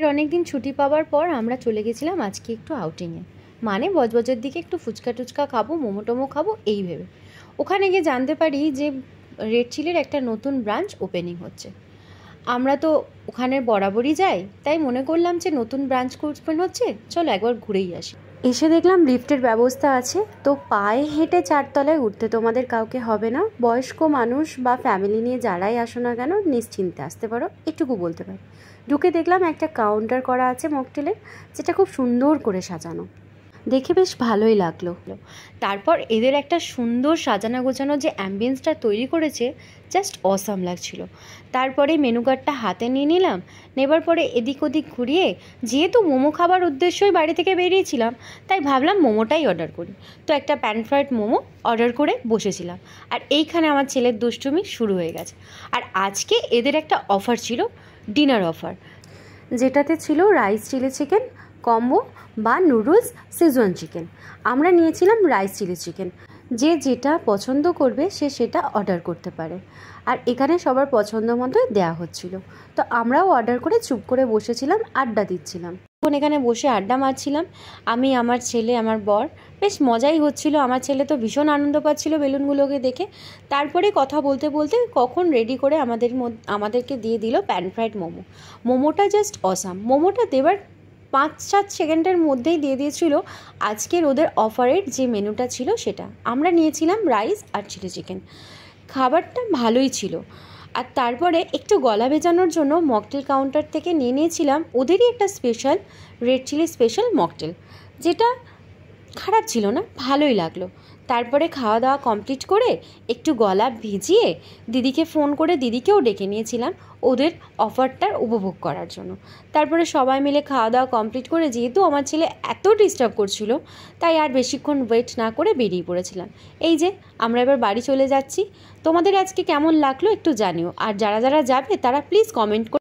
অনেক দিন ছুটি পাওয়ার পর আমরা চলে গেছিলাম আজকে একটু আউটিংয়ে, মানে বজবজের দিকে একটু ফুচকা টুচকা খাবো, মোমো টোমো খাবো এই ভেবে। ওখানে গিয়ে জানতে পারি যে রেড চিলির একটা নতুন ব্রাঞ্চ ওপেনিং হচ্ছে। আমরা তো ওখানে বরাবরই যাই, তাই মনে করলাম যে নতুন ব্রাঞ্চ ওপেন হচ্ছে, চলো একবার ঘুরেই আসি। এসে দেখলাম লিফটের ব্যবস্থা আছে, তো পায়ে হেঁটে 4 তলায় উঠতে তোমাদের কাউকে হবে না। বয়স্ক মানুষ বা ফ্যামিলি নিয়ে যারাই আসো না কেন নিশ্চিন্তে আসতে পারো, এটুকু বলতে পারি। ঢুকে দেখলাম একটা কাউন্টার করা আছে মকটেলের, যেটা খুব সুন্দর করে সাজানো, দেখে বেশ ভালোই লাগলো। তারপর এদের একটা সুন্দর সাজানো গোছানো যে অ্যাম্বিয়েন্সটা তৈরি করেছে, জাস্ট অসাম লাগছিল। তারপরে মেনু কার্ডটা হাতে নিয়ে নিলাম, নেবার পরে এদিক ওদিক ঘুরিয়ে, যেহেতু মোমো খাবার উদ্দেশ্যই বাড়ি থেকে বেরিয়েছিলাম, তাই ভাবলাম মোমোটাই অর্ডার করি। তো একটা প্যান ফ্রাইড মোমো অর্ডার করে বসেছিলাম, আর এইখানে আমার ছেলের দুষ্টুমি শুরু হয়ে গেছে। আর আজকে এদের একটা অফার ছিল, ডিনার অফার, যেটাতে ছিল রাইস চিলি চিকেন কম্বো বা নুডলস সিজওয়ান চিকেন। আমরা নিয়েছিলাম রাইস চিলি চিকেন। যে যেটা পছন্দ করবে সে সেটা অর্ডার করতে পারে, আর এখানে সবার পছন্দ মতো দেওয়া হচ্ছিল। তো আমরাও অর্ডার করে চুপ করে বসেছিলাম, আড্ডা দিচ্ছিলাম। এখন এখানে বসে আড্ডা মারছিলাম আমি, আমার ছেলে, আমার বর। বেশ মজাই হচ্ছিল। আমার ছেলে তো ভীষণ আনন্দ পাচ্ছিল বেলুনগুলোকে দেখে। তারপরে কথা বলতে বলতে কখন রেডি করে আমাদেরকে দিয়ে দিল প্যান ফ্রাইড মোমো। মোমোটা জাস্ট অসাম। মোমোটা দেবার 5-7 সেকেন্ডের মধ্যেই দিয়ে দিয়েছিল আজকের ওদের অফারের যে মেনুটা ছিল সেটা। আমরা নিয়েছিলাম রাইস আর চিলি চিকেন। খাবারটা ভালোই ছিল। আর তারপরে একটু গলা ভেজানোর জন্য মকটেল কাউন্টার থেকে নিয়েছিলাম ওদেরই একটা special red chilli special mocktail, যেটা খারাপ ছিল না, ভালোই লাগলো। তারপরে খাওয়া দাওয়া কমপ্লিট করে একটু গলা ভিজিয়ে দিদিকে ফোন করে দিদিকেও ডেকে নিয়েছিলাম ওদের অফারটার উপভোগ করার জন্য। তারপরে সবাই মিলে খাওয়া দাওয়া কমপ্লিট করে, যেহেতু আমার ছেলে এত ডিস্টার্ব করছিল, তাই আর বেশিক্ষণ ওয়েট না করে বেরিয়ে পড়েছিলাম। এই যে আমরা এবার বাড়ি চলে যাচ্ছি। তোমাদের আজকে কেমন লাগলো একটু জানিও, আর যারা যারা যাবে তারা প্লিজ কমেন্ট করে